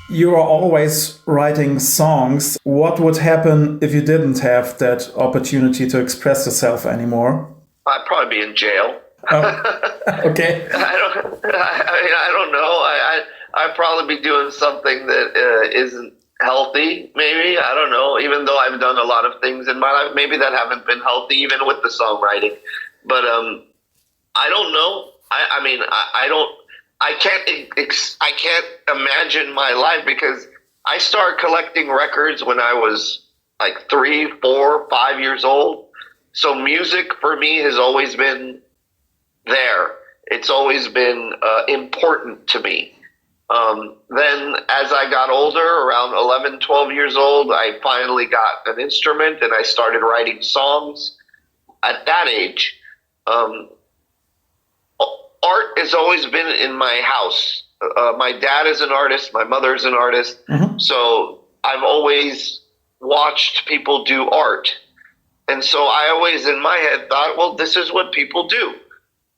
You are always writing songs. What would happen if you didn't have that opportunity to express yourself anymore? I'd probably be in jail. Oh, okay. I don't know. I'd probably be doing something that isn't healthy, maybe. I don't know. Even though I've done a lot of things in my life, maybe that haven't been healthy, even with the songwriting. But I don't know. I mean, I don't. I can't imagine my life because I started collecting records when I was like 3, 4, 5 years old. So music for me has always been there. It's always been important to me. Then as I got older, around 11, 12 years old, I finally got an instrument and I started writing songs. At that age, art has always been in my house. My dad is an artist. My mother is an artist. Mm-hmm. So I've always watched people do art. And so I always in my head thought, well, this is what people do.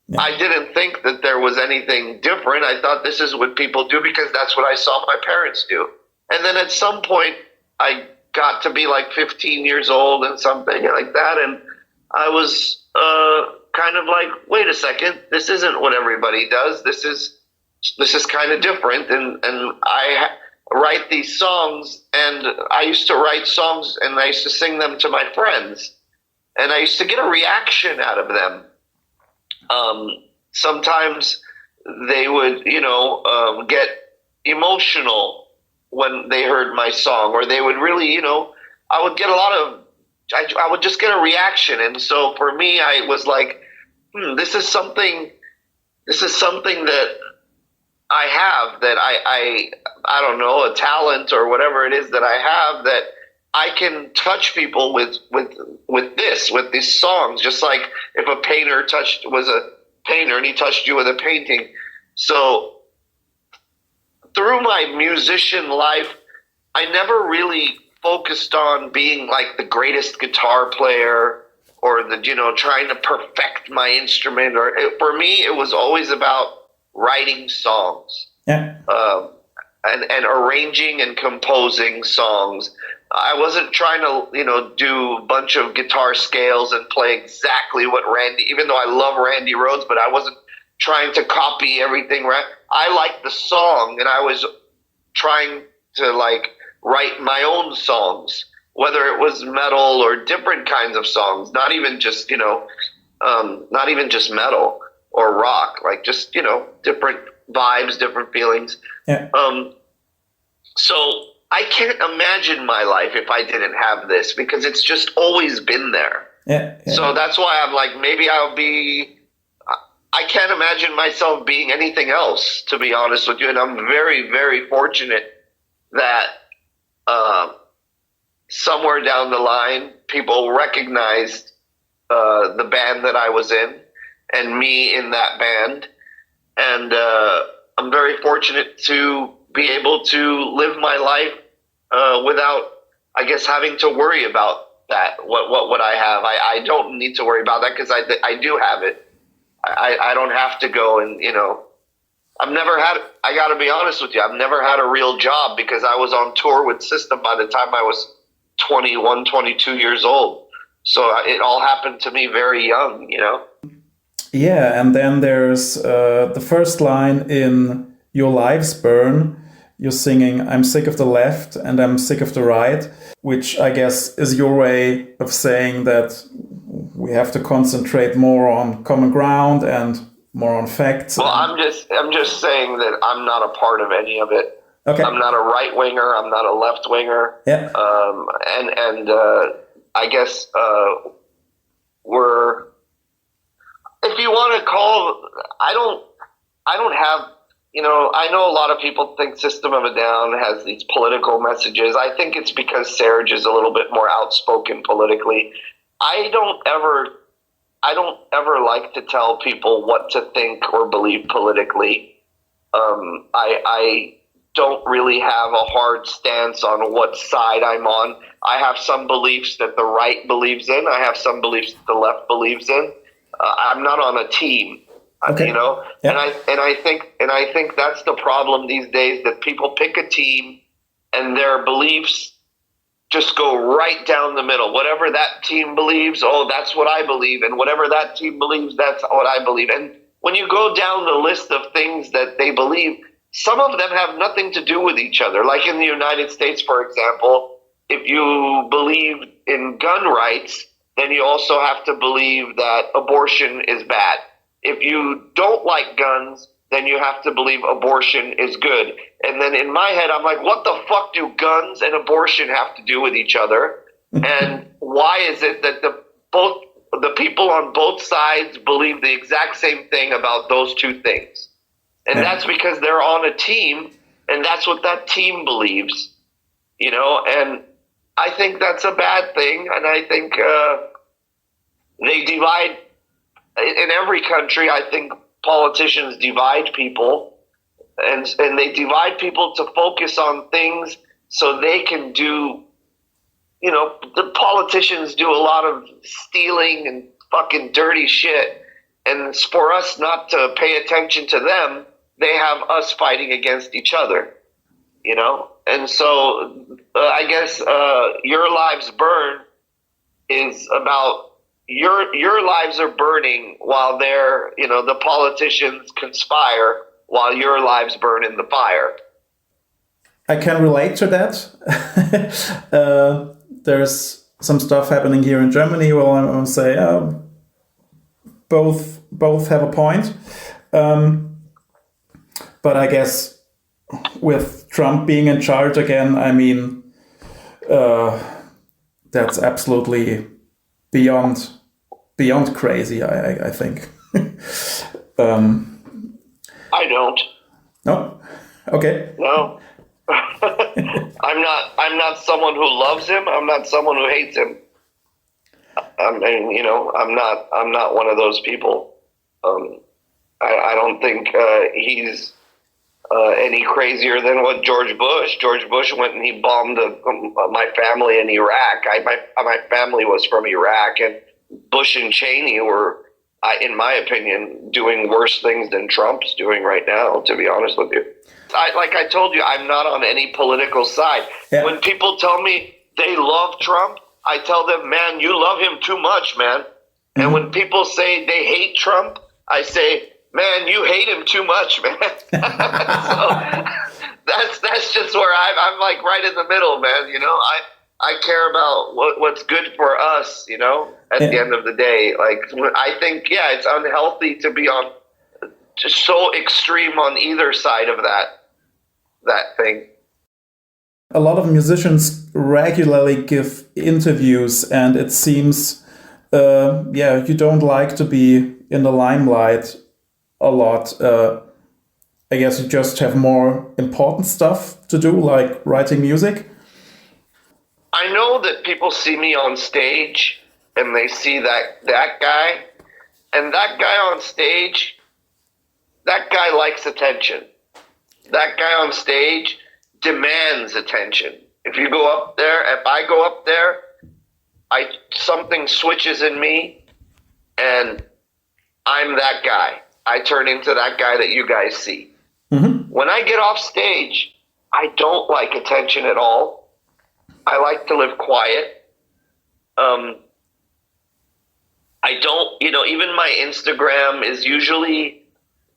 Yeah. I didn't think that there was anything different. I thought this is what people do because that's what I saw my parents do. And then at some point, I got to be like 15 years old and something like that. And I was kind of like, wait a second, this isn't what everybody does. This is kind of different. And I write these songs, and I used to write songs and I used to sing them to my friends. And I used to get a reaction out of them. Sometimes they would, get emotional when they heard my song, or they would really, I would get I would just get a reaction. And so for me, I was like, this is something that I have, that I don't know, a talent or whatever it is that I have, that I can touch people with these songs, just like if a painter was a painter and he touched you with a painting. So through my musician life, I never really focused on being like the greatest guitar player or trying to perfect my instrument. For me, it was always about writing songs. Yeah. And arranging and composing songs. I wasn't trying to, do a bunch of guitar scales and play exactly what Randy, even though I love Randy Rhoads, but I wasn't trying to copy everything. I liked the song, and I was trying to write my own songs, whether it was metal or different kinds of songs, not even just metal or rock, just, different vibes, different feelings. Yeah. So I can't imagine my life if I didn't have this, because it's just always been there. Yeah. So that's why I'm like, maybe I can't imagine myself being anything else, to be honest with you. And I'm very, very fortunate that somewhere down the line, people recognized the band that I was in and me in that band. And I'm very fortunate to be able to live my life without, I guess, having to worry about that. What I have, I don't need to worry about that because I do have it. I don't have to go and I've never had. I got to be honest with you. I've never had a real job because I was on tour with System by the time I was 21, 22 years old. So it all happened to me very young. Yeah, and then there's the first line in Your Lives Burn. You're singing, I'm sick of the left and I'm sick of the right, which I guess is your way of saying that we have to concentrate more on common ground and more on facts. Well, I'm just saying that I'm not a part of any of it. Okay. I'm not a right winger. I'm not a left winger. Yeah. And I guess we're, if you want to call, I don't have, I know a lot of people think System of a Down has these political messages. I think it's because Serge is a little bit more outspoken politically. I don't ever like to tell people what to think or believe politically. I don't really have a hard stance on what side I'm on. I have some beliefs that the right believes in. I have some beliefs that the left believes in. I'm not on a team. Okay. You know, Yeah. and I think that's the problem these days, that people pick a team and their beliefs just go right down the middle. Whatever that team believes, oh, that's what I believe, and whatever that team believes, that's what I believe. And when you go down the list of things that they believe, some of them have nothing to do with each other. Like in the United States, for example, if you believe in gun rights, then you also have to believe that abortion is bad. If you don't like guns, then you have to believe abortion is good. And then in my head, I'm like, what the fuck do guns and abortion have to do with each other? And why is it that the people on both sides believe the exact same thing about those two things? And that's because they're on a team, and that's what that team believes, you know? And I think that's a bad thing. And I think they divide. In every country, I think politicians divide people, and they divide people to focus on things so they can do, you know, the politicians do a lot of stealing and fucking dirty shit. And for us not to pay attention to them, they have us fighting against each other, you know? And so I guess Your Lives Burn is about your lives are burning while they're, you know, the politicians conspire while your lives burn in the fire. I can relate to that. There's some stuff happening here in Germany where I want to say both have a point. But I guess with Trump being in charge again, I mean, that's absolutely beyond crazy, I think. I don't. No? Okay. No. I'm not someone who loves him. I'm not someone who hates him. I mean, you know, I'm not one of those people. I don't think he's any crazier than what George Bush. George Bush went and he bombed my family in Iraq. My family was from Iraq, and Bush and Cheney were, in my opinion, doing worse things than Trump's doing right now, to be honest with you. Like I told you, I'm not on any political side. Yeah. When people tell me they love Trump, I tell them, man, you love him too much, man. Mm-hmm. And when people say they hate Trump, I say, man, you hate him too much, man. So that's just where I'm like right in the middle, man. You know, I care about what's good for us, you know, at the end of the day. Like, I think, yeah, it's unhealthy to be on just so extreme on either side of that thing. A lot of musicians regularly give interviews, and it seems, you don't like to be in the limelight a lot. I guess you just have more important stuff to do, like writing music. I know that people see me on stage and they see that guy, and that guy on stage, that guy likes attention. That guy on stage demands attention. If I go up there, something switches in me, and I'm that guy. I turn into that guy that you guys see. Mm-hmm. When I get off stage, I don't like attention at all. I like to live quiet. I don't, even my Instagram is usually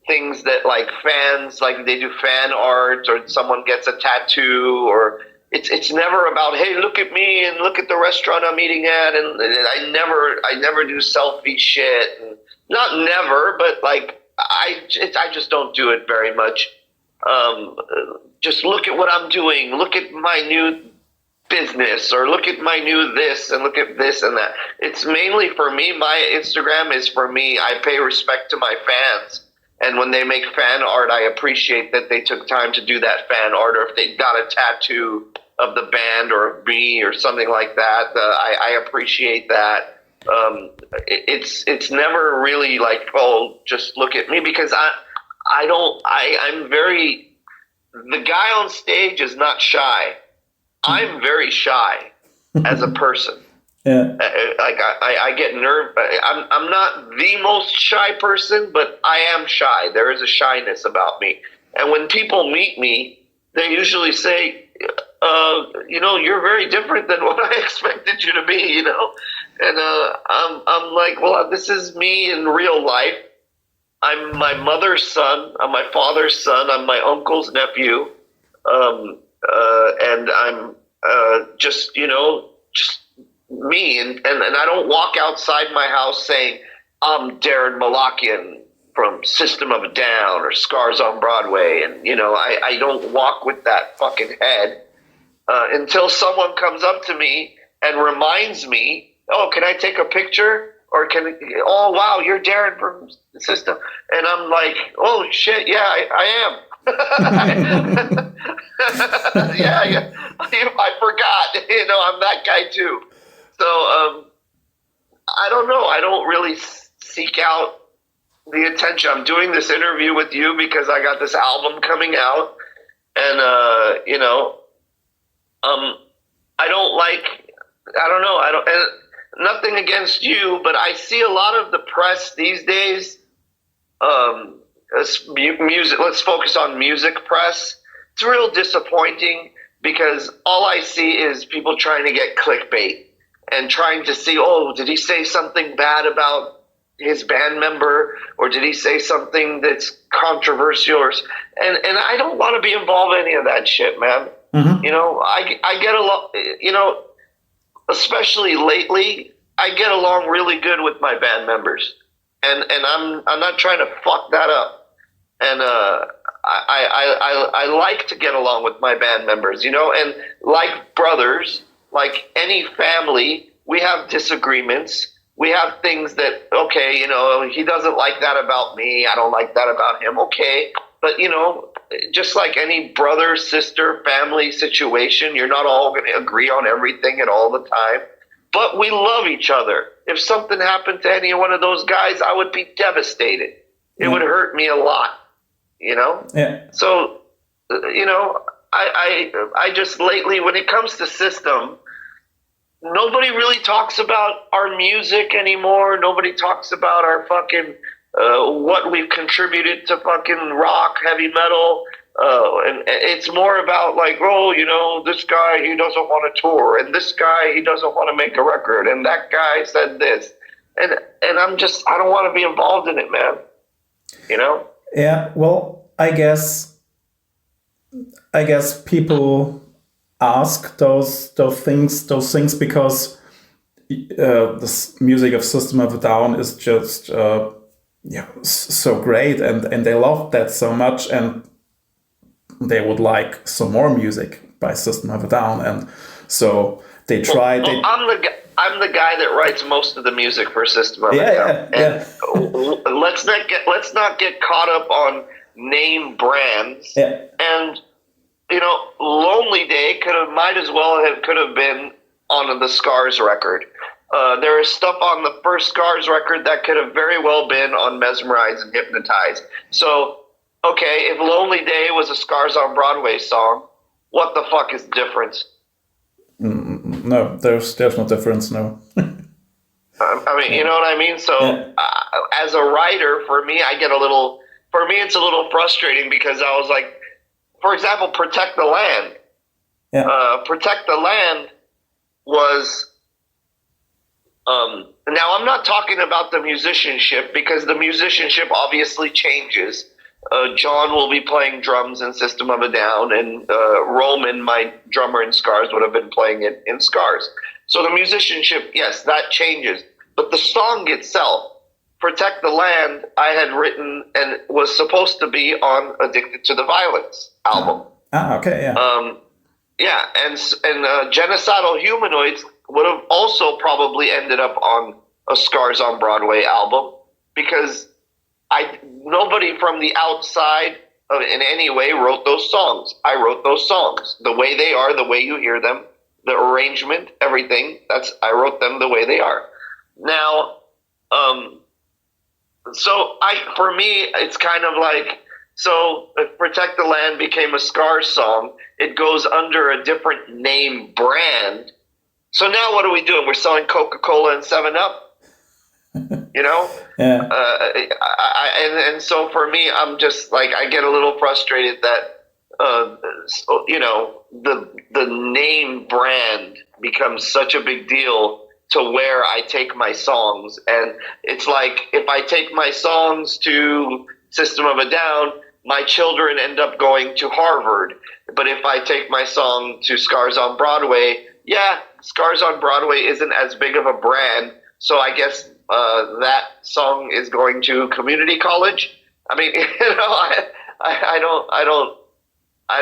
things that like fans, like they do fan art, or someone gets a tattoo, or it's never about, hey, look at me and look at the restaurant I'm eating at. And I never do selfie shit. And not never, but like, I just don't do it very much. Just look at what I'm doing. Look at my new business, or look at my new this, and look at this and that. It's mainly for me. My Instagram is for me. I pay respect to my fans. And when they make fan art, I appreciate that they took time to do that fan art. Or if they got a tattoo of the band or of me or something like that, I appreciate that. It's never really like, oh, just look at me, because I'm very, the guy on stage is not shy. I'm very shy as a person. Yeah. Like I get nerve. I'm not the most shy person, but I am shy. There is a shyness about me. And when people meet me, they usually say, you're very different than what I expected you to be, And I'm like, well, this is me in real life. I'm my mother's son. I'm my father's son. I'm my uncle's nephew. And I'm just me. And I don't walk outside my house saying, I'm Daron Malakian from System of a Down or Scars on Broadway. And, I don't walk with that fucking head until someone comes up to me and reminds me, oh, can I take a picture? Or oh, wow, you're Daron from the System. And I'm like, oh, shit, yeah, I am. Yeah, I forgot. I'm that guy too. So I don't know. I don't really seek out the attention. I'm doing this interview with you because I got this album coming out, and I don't like. I don't know. I don't. And nothing against you, but I see a lot of the press these days. Music. Let's focus on music press. It's real disappointing because all I see is people trying to get clickbait and trying to see, oh, did he say something bad about his band member, or did he say something that's controversial? And I don't want to be involved in any of that shit, man. Mm-hmm. I get along. Especially lately, I get along really good with my band members, and I'm not trying to fuck that up. And I like to get along with my band members, and like brothers, like any family, we have disagreements. We have things that, okay, he doesn't like that about me. I don't like that about him. Okay. But, just like any brother, sister, family situation, you're not all going to agree on everything at all the time. But we love each other. If something happened to any one of those guys, I would be devastated. It would hurt me a lot, Yeah. So, I just lately, when it comes to System, nobody really talks about our music anymore. Nobody talks about our fucking what we've contributed to fucking rock, heavy metal. And it's more about like, oh, this guy, he doesn't want to tour, and this guy, he doesn't want to make a record, and that guy said this. And I don't want to be involved in it, man. Yeah, well, I guess people ask those things because the music of System of a Down is just so great, and they love that so much, and they would like some more music by System of a Down, and so they try. I'm the guy that writes most of the music for System of a Down. Yeah. And let's not get caught up on name brands. Yeah. And Lonely Day might as well could have been on the Scars record. There is stuff on the first Scars record that could have very well been on Mesmerize and Hypnotize. So, okay, if Lonely Day was a Scars on Broadway song, what the fuck is the difference? No, there's no difference, no. I mean, you know what I mean? So, as a writer, for me, it's a little frustrating because I was like, for example, Protect the Land. Yeah. Protect the Land was... now, I'm not talking about the musicianship because the musicianship obviously changes. John will be playing drums in System of a Down, and Roman, my drummer in Scars, would have been playing it in Scars. So the musicianship, yes, that changes. But the song itself, Protect the Land, I had written and was supposed to be on Addicted to the Violence album. Okay, yeah. Yeah, and Genocidal Humanoids would have also probably ended up on a Scars on Broadway album because nobody from the outside in any way wrote those songs. I wrote those songs the way they are, the way you hear them, the arrangement, everything. I wrote them the way they are. Now, for me, it's kind of like, so if Protect the Land became a Scars song, it goes under a different name brand. So now what are we doing? We're selling Coca-Cola and 7-Up, you know? Yeah. And so for me, I'm just like, I get a little frustrated that, you know, the name brand becomes such a big deal to where I take my songs. And it's like, if I take my songs to System of a Down, my children end up going to Harvard. But if I take my song to Scars on Broadway, yeah, Scars on Broadway isn't as big of a brand. So I guess that song is going to community college. I mean, you know, I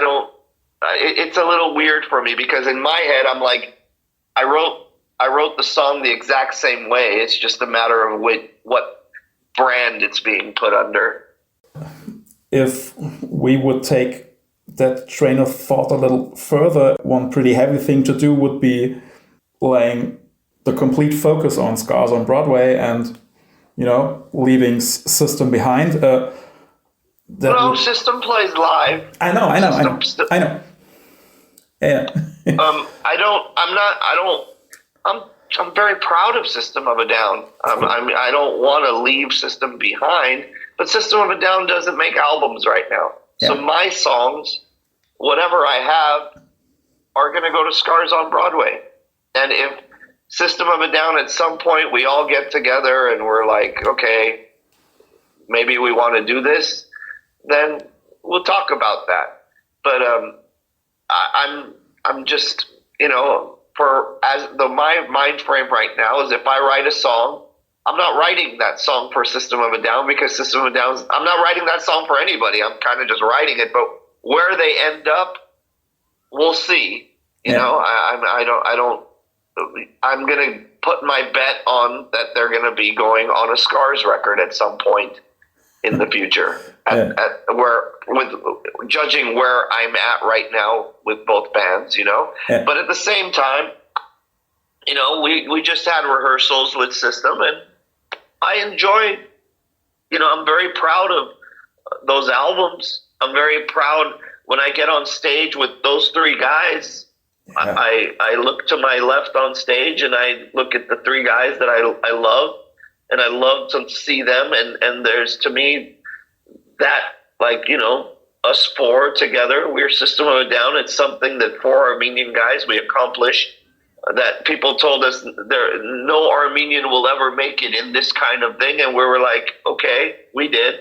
don't. It's a little weird for me because in my head, I'm like, I wrote the song the exact same way. It's just a matter of what brand it's being put under. If we would take that train of thought a little further, one pretty heavy thing to do would be laying the complete focus on Scars on Broadway and, you know, leaving System behind. System plays live. I know. Yeah. I'm very proud of System of a Down. I don't want to leave System behind, but System of a Down doesn't make albums right now. Yeah. So my songs, whatever I have, are going to go to Scars on Broadway. And if System of a Down at some point we all get together and we're like, okay, maybe we want to do this, then we'll talk about that. But I'm just, you know, my mind frame right now is if I write a song, I'm not writing that song for System of a Down because System of a Down, I'm not writing that song for anybody. I'm kind of just writing it, but where they end up, we'll see. You know, I'm going to put my bet on that they're going to be going on a Scars record at some point in the future. Judging where I'm at right now with both bands, you know. Yeah. But at the same time, you know, we just had rehearsals with System, and I enjoy, you know, I'm very proud of those albums. I'm very proud when I get on stage with those three guys. Yeah. I look to my left on stage and I look at the three guys that I love, and I love to see them. And there's, to me, that, like, you know, us four together, we're System of a Down. It's something that four Armenian guys we accomplished that people told us no Armenian will ever make it in this kind of thing. And we were like, okay, we did.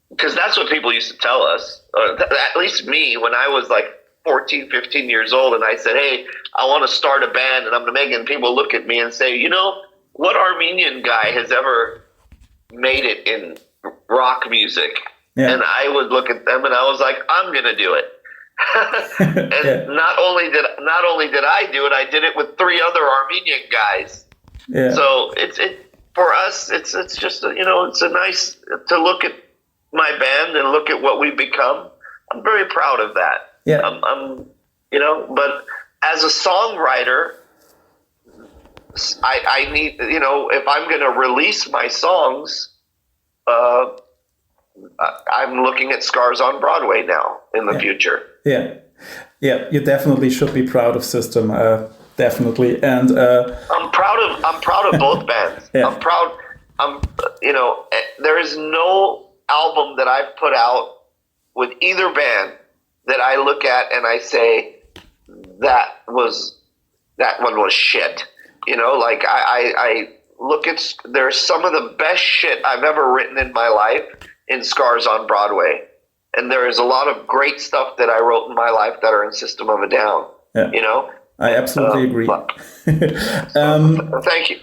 Because that's what people used to tell us, at least me, when I was like 14, 15 years old, and I said, hey, I want to start a band and I'm going to make it. And people look at me and say, you know, what Armenian guy has ever made it in rock music? Yeah. And I would look at them and I was like, I'm going to do it. And yeah. not only did I do it, I did it with three other Armenian guys. Yeah. So it's for us, it's just, you know, it's a nice to look at my band and look at what we've become. I'm very proud of that. Yeah. I'm you know, but as a songwriter, I need, you know, if I'm going to release my songs, I'm looking at Scars on Broadway now in the future. Yeah. Yeah, you definitely should be proud of System, definitely. And I'm proud of both bands. Yeah. You know, there is no album that I've put out with either band that I look at and I say that one was shit. You know, like I look at, there's some of the best shit I've ever written in my life in Scars on Broadway. And there is a lot of great stuff that I wrote in my life that are in System of a Down. Yeah. You know? I absolutely agree. Thank you.